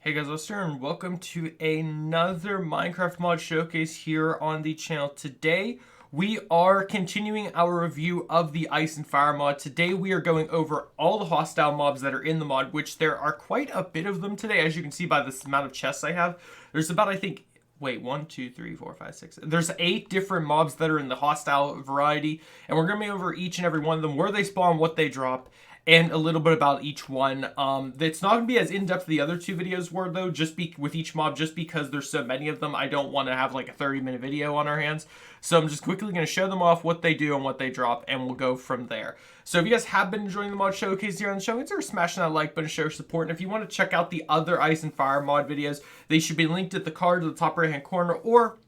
Hey guys, Lester, and welcome to another Minecraft mod showcase here on the channel. Today, we are continuing our review of the Ice and Fire mod. Today, we are going over all the hostile mobs that are in the mod, which there are quite a bit of them today, as you can see by this amount of chests I have. There's about, I think, wait, 1, 2, 3, 4, 5, 6. There's 8 different mobs that are in the hostile variety, and we're going to be over each and every one of them, where they spawn, what they drop, and a little bit about each one. It's not going to be as in-depth the other 2 videos were, though, with each mob, just because there's so many of them. I don't want to have like a 30-minute video on our hands. So I'm just quickly going to show them off, what they do and what they drop, and we'll go from there. So if you guys have been enjoying the mod showcase here on the show, consider smashing that like button, show support. And if you want to check out the other Ice and Fire mod videos, they should be linked at the card to the top right-hand corner, or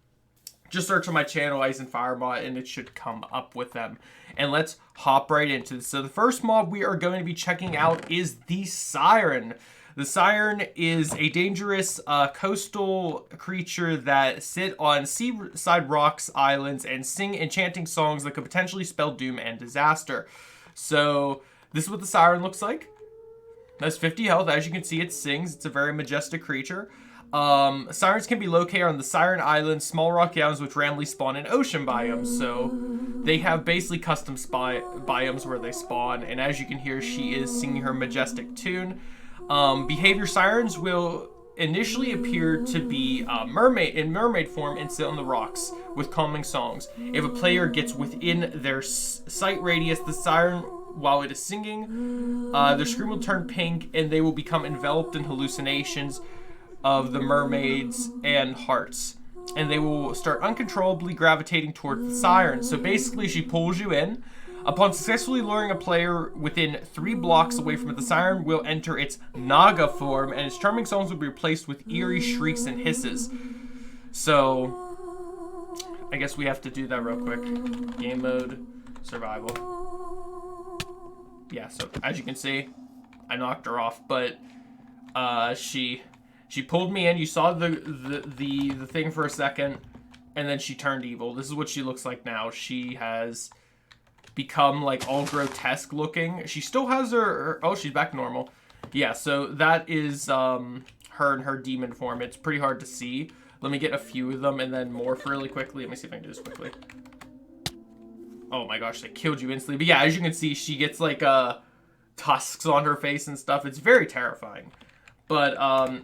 just search on my channel, Ice and Fire mod, and it should come up with them. And let's hop right into this. So the first mob we are going to be checking out is the siren. The siren is a dangerous coastal creature that sit on seaside rocks, islands, and sing enchanting songs that could potentially spell doom and disaster. So this is what the siren looks like. It has 50 health. As you can see, it sings. It's a very majestic creature. Sirens can be located on the Siren Island, small rocky islands which randomly spawn in ocean biomes. So they have basically custom biomes where they spawn. And as you can hear, she is singing her majestic tune. Behavior sirens will initially appear to be mermaid form and sit on the rocks with calming songs. If a player gets within their sight radius, the siren, while it is singing, their scream will turn pink and they will become enveloped in hallucinations of the mermaids and hearts, and they will start uncontrollably gravitating towards the siren. So basically, she pulls you in. Upon successfully luring a player within 3 blocks away from it, the siren will enter its Naga form, and its charming songs will be replaced with eerie shrieks and hisses. So I guess we have to do that real quick. Game mode, survival. Yeah, so as you can see, I knocked her off, but she pulled me in. You saw the thing for a second, and then she turned evil. This is what she looks like now. She has become like all grotesque looking. She still has her oh, she's back normal. Yeah, so that is her in her demon form. It's pretty hard to see. Let me get a few of them and then morph really quickly. Let me see if I can do this quickly. Oh my gosh, they killed you instantly. But yeah, as you can see, she gets like tusks on her face and stuff. It's very terrifying. But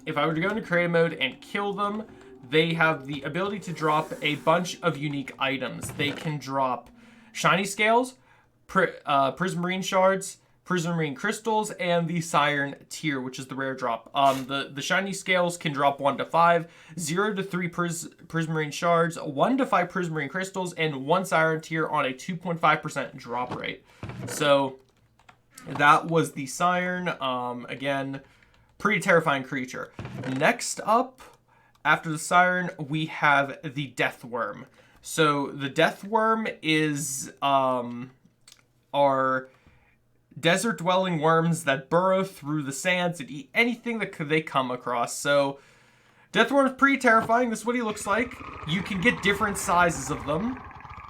if I were to go into creative mode and kill them, they have the ability to drop a bunch of unique items. They can drop shiny scales, prismarine shards, prismarine crystals, and the siren tier, which is the rare drop. The shiny scales can drop 1 to 5, 0 to 3 prismarine shards, 1 to 5 prismarine crystals, and 1 siren tier on a 2.5% drop rate. So that was the siren. Again, pretty terrifying creature. Next up, after the siren, we have the death worm. So the death worm is are desert dwelling worms that burrow through the sands and eat anything that they come across. So death worm is pretty terrifying. This is what he looks like. You can get different sizes of them,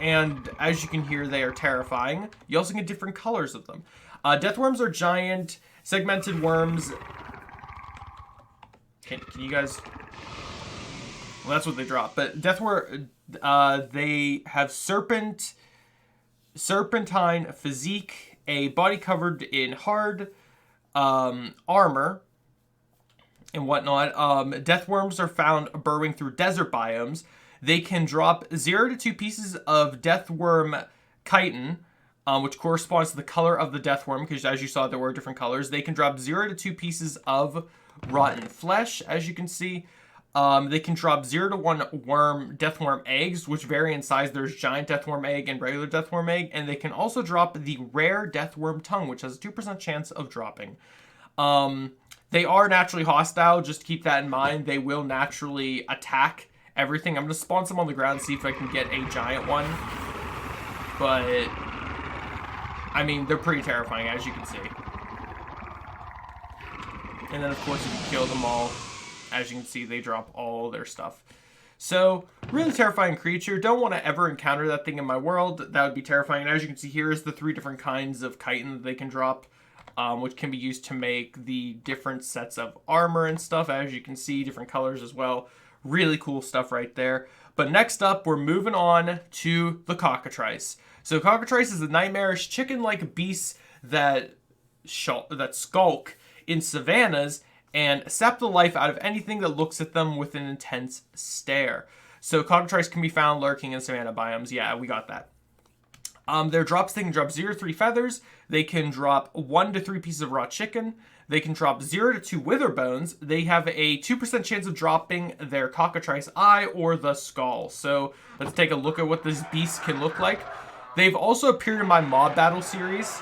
and as you can hear, they are terrifying. You also get different colors of them. Death worms are giant segmented worms. Can you guys? Well, that's what they drop. But death worm, they have serpentine physique, a body covered in hard armor and whatnot. Death worms are found burrowing through desert biomes. They can drop 0 to 2 pieces of death worm chitin, which corresponds to the color of the death worm, because as you saw, there were different colors. They can drop 0 to 2 pieces of rotten flesh, as you can see. They can drop 0 to 1 death worm eggs, which vary in size. There's giant death worm egg and regular death worm egg, and they can also drop the rare death worm tongue, which has a 2% chance of dropping. They are naturally hostile. Just keep that in mind. They will naturally attack everything. I'm going to spawn some on the ground and see if I can get a giant one. But I mean, they're pretty terrifying, as you can see. And then, of course, if you kill them all, as you can see, they drop all their stuff. So, really terrifying creature. Don't want to ever encounter that thing in my world. That would be terrifying. And as you can see, here is the 3 different kinds of chitin that they can drop. which can be used to make the different sets of armor and stuff. As you can see, different colors as well. Really cool stuff right there. But next up, we're moving on to the cockatrice. So cockatrice is a nightmarish chicken-like beast that skulk in savannas and sap the life out of anything that looks at them with an intense stare. So cockatrice can be found lurking in savanna biomes. Yeah, we got that. Their drops, they can drop 0 to 3 feathers. They can drop 1 to 3 pieces of raw chicken. They can drop 0 to 2 wither bones. They have a 2% chance of dropping their cockatrice eye or the skull. So let's take a look at what this beast can look like. They've also appeared in my mob battle series.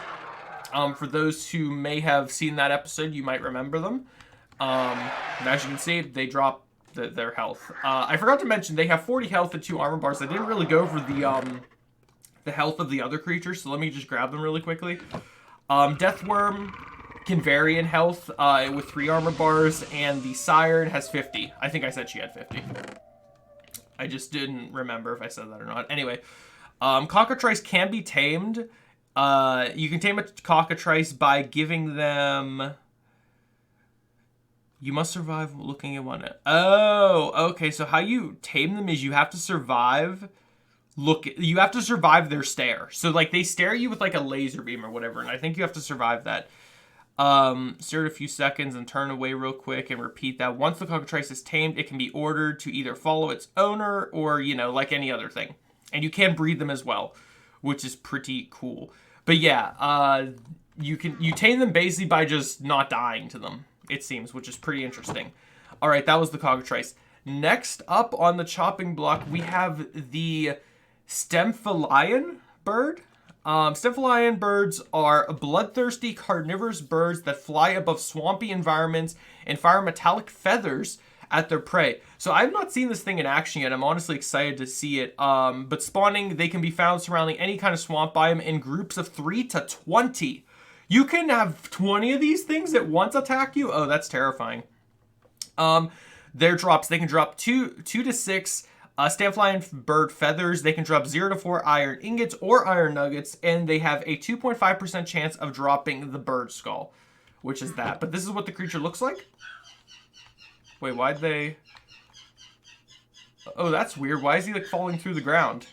For those who may have seen that episode, you might remember them. As you can see, they drop their health. I forgot to mention, they have 40 health and 2 armor bars. I didn't really go over the health of the other creatures, so let me just grab them really quickly. Deathworm can vary in health with 3 armor bars, and the siren has 50. I think I said she had 50. I just didn't remember if I said that or not. Anyway, cockatrice can be tamed. You can tame a cockatrice by giving them... You must survive looking at one. Oh, okay. So how you tame them is you have to survive... you have to survive their stare. So, like, they stare at you with, like, a laser beam or whatever, and I think you have to survive that. Stare a few seconds and turn away real quick and repeat that. Once the cockatrice is tamed, it can be ordered to either follow its owner or, you know, like any other thing. And you can breed them as well, which is pretty cool. But, yeah, you tame them basically by just not dying to them, it seems, which is pretty interesting. All right, that was the cockatrice. Next up on the chopping block, we have the... stymphalian bird. Stymphalian birds are bloodthirsty carnivorous birds that fly above swampy environments and fire metallic feathers at their prey. So I've not seen this thing in action yet. I'm honestly excited to see it. But spawning, they can be found surrounding any kind of swamp biome in groups of 3 to 20. You can have 20 of these things at once attack you. Oh, that's terrifying. Their drops, they can drop 2 to 6 Stymphalian bird feathers. They can drop 0 to 4 iron ingots or iron nuggets, and they have a 2.5% chance of dropping the bird skull, which is that. But this is what the creature looks like. Wait, why'd they... Oh, that's weird. Why is he, like, falling through the ground?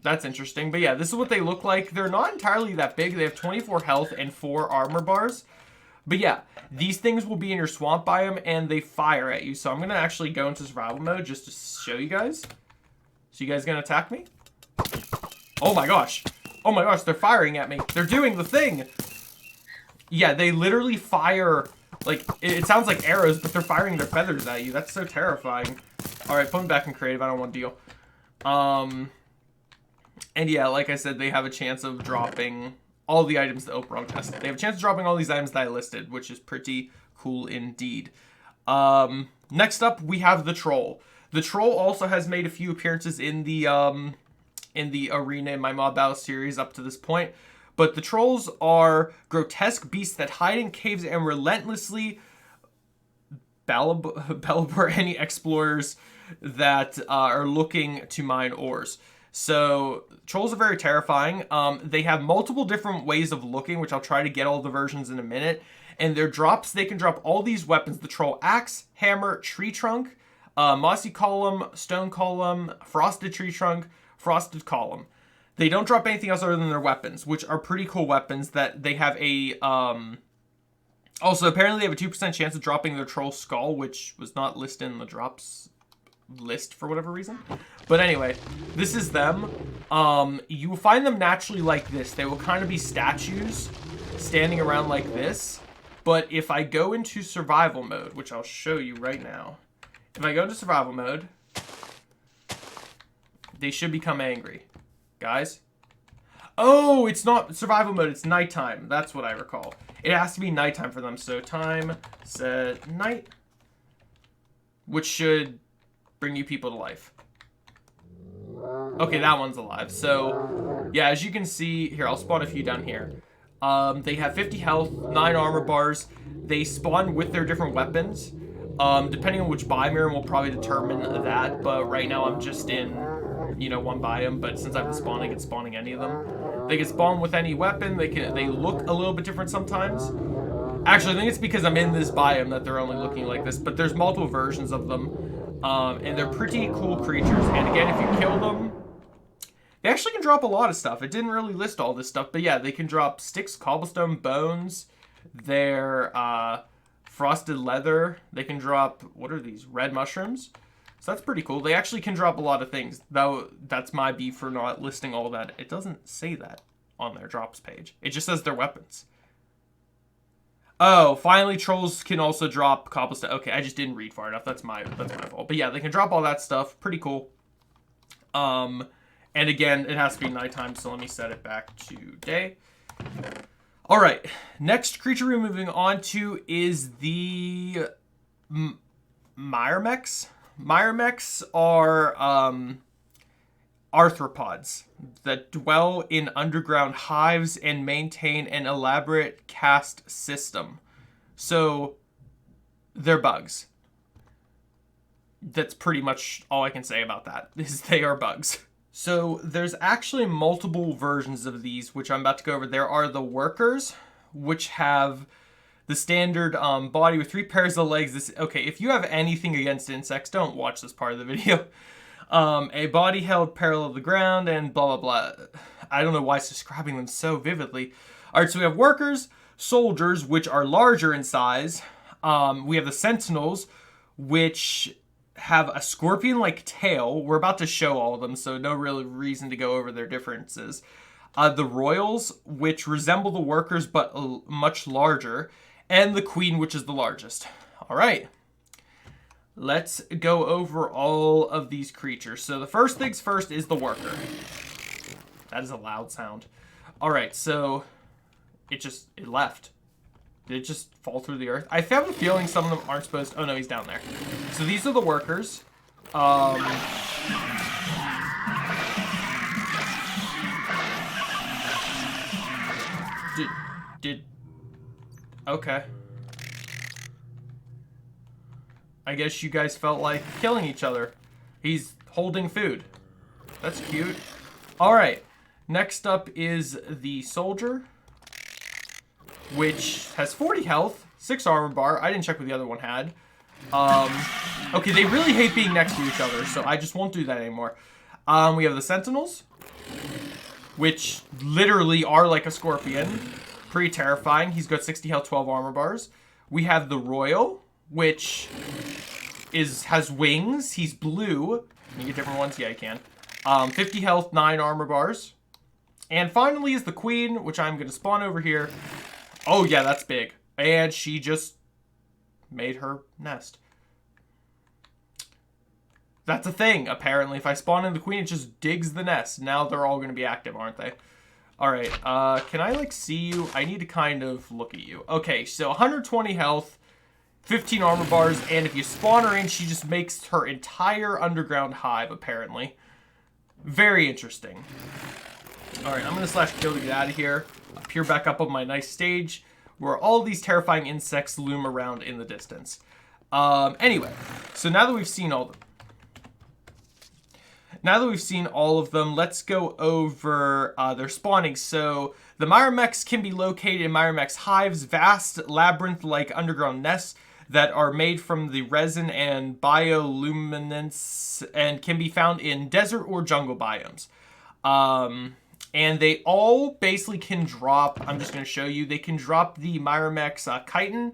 That's interesting. But yeah, this is what they look like. They're not entirely that big. They have 24 health and 4 armor bars. But yeah, these things will be in your swamp biome, and they fire at you. So I'm going to actually go into survival mode just to show you guys. So you guys going to attack me? Oh my gosh. Oh my gosh, they're firing at me. They're doing the thing. Yeah, they literally fire, like, it sounds like arrows, but they're firing their feathers at you. That's so terrifying. All right, put them back in creative. I don't want to deal. And yeah, like I said, they have a chance of dropping... all the items that Oprah tested. They have a chance of dropping all these items that I listed, which is pretty cool indeed. Next up, we have the troll. The troll also has made a few appearances in the arena in my mob battle series up to this point. But the trolls are grotesque beasts that hide in caves and relentlessly belabor any explorers that are looking to mine ores. So, trolls are very terrifying. They have multiple different ways of looking, which I'll try to get all the versions in a minute. And their drops, they can drop all these weapons. The troll axe, hammer, tree trunk, mossy column, stone column, frosted tree trunk, frosted column. They don't drop anything else other than their weapons, which are pretty cool weapons that they have a... Also, apparently they have a 2% chance of dropping their troll skull, which was not listed in the drops list for whatever reason. But anyway, this is them. You will find them naturally like this. They will kind of be statues standing around like this. But if I go into survival mode, which I'll show you right now. If I go into survival mode, they should become angry. Guys? Oh, it's not survival mode. It's nighttime. That's what I recall. It has to be nighttime for them. So time, set, night. Which should bring you people to life. Okay, that one's alive. So, yeah, as you can see, here, I'll spawn a few down here. They have 50 health, 9 armor bars. They spawn with their different weapons. Depending on which biome you're in will probably determine that. But right now I'm just in, you know, one biome. But since I've been spawning, it's spawning any of them. They can spawn with any weapon. They look a little bit different sometimes. Actually, I think it's because I'm in this biome that they're only looking like this, but there's multiple versions of them. And they're pretty cool creatures. And again, if you kill them, they actually can drop a lot of stuff. It didn't really list all this stuff, but yeah, they can drop sticks, cobblestone, bones. They're frosted leather. They can drop, what are these? Red mushrooms. So that's pretty cool. They actually can drop a lot of things, though that's my beef for not listing all that. It doesn't say that on their drops page. It just says their weapons. Oh, finally, trolls can also drop cobblestone. Okay, I just didn't read far enough. That's my fault. But yeah, they can drop all that stuff. Pretty cool. And again, it has to be nighttime, so let me set it back to day. All right, next creature we're moving on to is the myrmex. Myrmex are arthropods that dwell in underground hives and maintain an elaborate caste system. So they're bugs. That's pretty much all I can say about that, is they are bugs. So there's actually multiple versions of these, which I'm about to go over. There are the workers, which have the standard body with 3 pairs of legs. Okay, if you have anything against insects, don't watch this part of the video. A body held parallel to the ground and blah, blah, blah. I don't know why it's describing them so vividly. All right, so we have workers, soldiers, which are larger in size. We have the sentinels, which have a scorpion-like tail. We're about to show all of them, so no real reason to go over their differences. The royals, which resemble the workers but much larger. And the queen, which is the largest. All right. Let's go over all of these creatures. So the first things first is the worker. That is a loud sound. All right, so it left. Did it just fall through the earth? I have a feeling some of them aren't supposed to... Oh, no, he's down there. So these are the workers. Okay. I guess you guys felt like killing each other. He's holding food. That's cute. All right. Next up is the soldier, which has 40 health, 6 armor bar. I didn't check what the other one had. Okay, they really hate being next to each other, so I just won't do that anymore. We have the sentinels, which literally are like a scorpion. Pretty terrifying. He's got 60 health, 12 armor bars. We have the royal, which has wings. He's blue. Can you get different ones? Yeah, you can. 50 health, 9 armor bars. And finally is the queen, which I'm going to spawn over here. Oh, yeah, that's big. And she just made her nest. That's a thing, apparently. If I spawn in the queen, it just digs the nest. Now they're all going to be active, aren't they? All right, can I, like, see you? I need to kind of look at you. Okay, so 120 health, 15 armor bars, and if you spawn her in, she just makes her entire underground hive, apparently. Very interesting. All right, I'm going to slash kill to get out of here. Appear back up on my nice stage where all these terrifying insects loom around in the distance. Anyway, so now that we've seen all of them, let's go over their spawning. So the myrmex can be located in myrmex hives, vast labyrinth-like underground nests that are made from the resin and bioluminescence and can be found in desert or jungle biomes. And they all basically can drop, I'm just going to show you, they can drop the myrmex chitin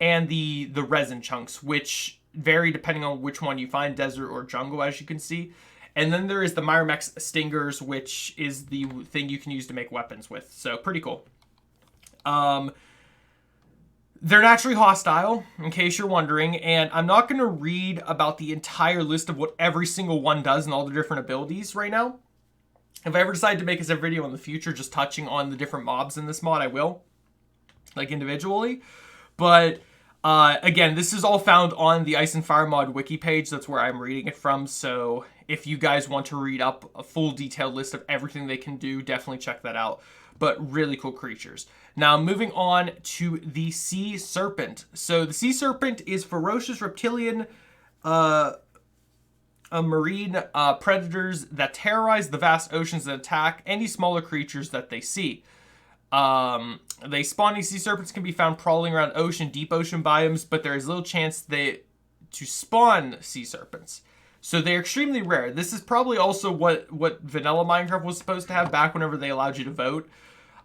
and the resin chunks, which vary depending on which one you find, desert or jungle, as you can see. And then there is the myrmex stingers, which is the thing you can use to make weapons with. So pretty cool. They're naturally hostile, in case you're wondering, and I'm not going to read about the entire list of what every single one does and all the different abilities right now. If I ever decide to make a video in the future just touching on the different mobs in this mod, I will, like individually. But again, this is all found on the Ice and Fire mod wiki page. That's where I'm reading it from. So if you guys want to read up a full detailed list of everything they can do, definitely check that out. But really cool creatures. Now moving on to the sea serpent. So the sea serpent is ferocious reptilian marine predators that terrorize the vast oceans and attack any smaller creatures that they see. They spawning sea serpents can be found crawling around deep ocean biomes, but there is little chance to spawn sea serpents. So they're extremely rare. This is probably also what vanilla Minecraft was supposed to have back whenever they allowed you to vote.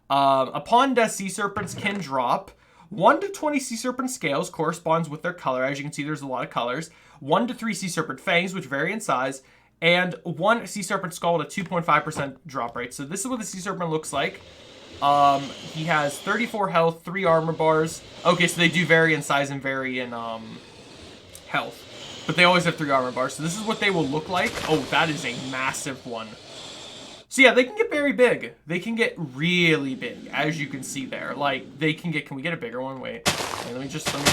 Upon death, sea serpents can drop. 1 to 20 sea serpent scales corresponds with their color. As you can see, there's a lot of colors. 1 to 3 sea serpent fangs, which vary in size. And 1 sea serpent skull at a 2.5% drop rate. So this is what the sea serpent looks like. He has 34 health, 3 armor bars. Okay, so they do vary in size and vary in health. But they always have 3 armor bars. So this is what they will look like. Oh, that is a massive one. So yeah, they can get very big. They can get really big, as you can see there. Like, they can get... Can we get a bigger one? Wait. Okay, let me just really...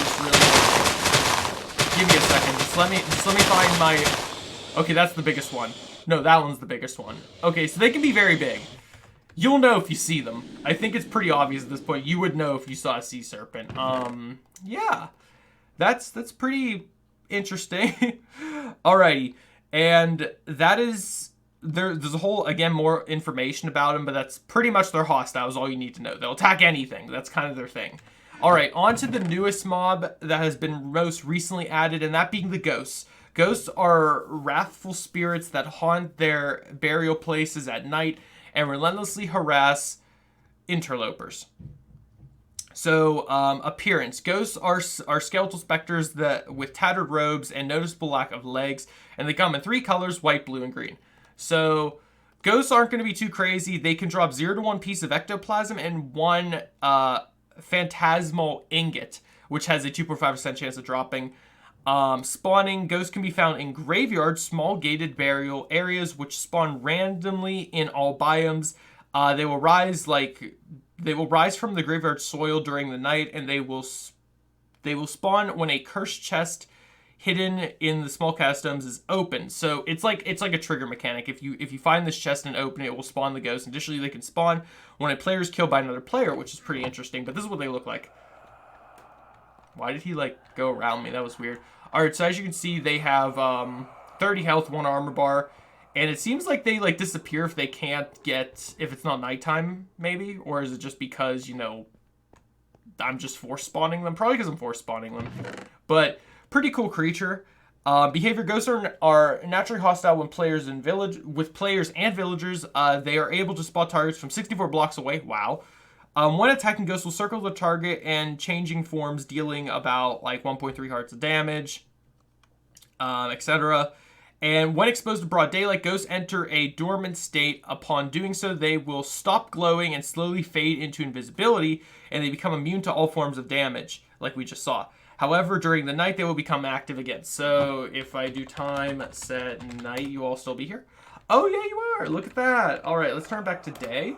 Give me a second. Just let me find my... Okay, that's the biggest one. No, that one's the biggest one. Okay, so they can be very big. You'll know if you see them. I think it's pretty obvious at this point. You would know if you saw a sea serpent. Yeah. That's pretty interesting. Alrighty. And that is... There's a whole, again, more information about them, but that's pretty much their hostiles, all you need to know. They'll attack anything. That's kind of their thing. Alright, on to the newest mob that has been most recently added, and that being the ghosts. Ghosts are wrathful spirits that haunt their burial places at night and relentlessly harass interlopers. So, appearance. Ghosts are skeletal specters with tattered robes and noticeable lack of legs, and they come in 3 colors, white, blue, and green. So, ghosts aren't going to be too crazy. They can drop 0 to 1 piece of ectoplasm and 1 phantasmal ingot, which has a 2.5% chance of dropping. Spawning, ghosts can be found in graveyards, small gated burial areas, which spawn randomly in all biomes. They will rise from the graveyard soil during the night, and they will spawn when a cursed chest hidden in the small catacombs is open. So it's like a trigger mechanic. If you find this chest and open it, it will spawn the ghost. Additionally, they can spawn when a player is killed by another player, which is pretty interesting. But this is what they look like. Why did he go around me? That was weird. All right, so as you can see, they have 30 health, 1 armor bar, and it seems like they disappear if it's not nighttime, maybe, or is it just because I'm just force spawning them? Probably because I'm force spawning them, but. Pretty cool creature. Behavior, ghosts are naturally hostile when players and villagers. They are able to spot targets from 64 blocks away. Wow. When attacking, ghosts will circle the target and changing forms, dealing about 1.3 hearts of damage, etc. And when exposed to broad daylight, ghosts enter a dormant state. Upon doing so, they will stop glowing and slowly fade into invisibility, and they become immune to all forms of damage, like we just saw. However, during the night, they will become active again. So if I do time set night, you all still be here? Oh, yeah, you are. Look at that. All right, let's turn back to day.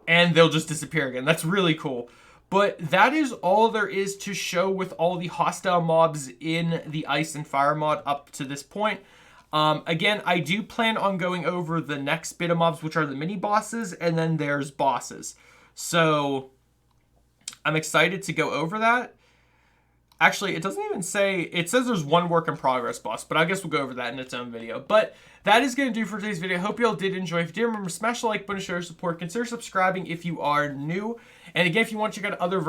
And they'll just disappear again. That's really cool. But that is all there is to show with all the hostile mobs in the Ice and Fire mod up to this point. Again, I do plan on going over the next bit of mobs, which are the mini bosses, and then there's bosses. So I'm excited to go over that. Actually, it doesn't even say... It says there's 1 work in progress boss, but I guess we'll go over that in its own video. But that is going to do for today's video. I hope you all did enjoy. If you did, remember, smash the like button, show your support. Consider subscribing if you are new. And again, if you want to check out other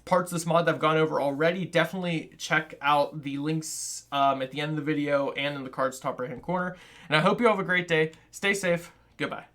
parts of this mod that I've gone over already, definitely check out the links at the end of the video and in the cards top right-hand corner. And I hope you all have a great day. Stay safe. Goodbye.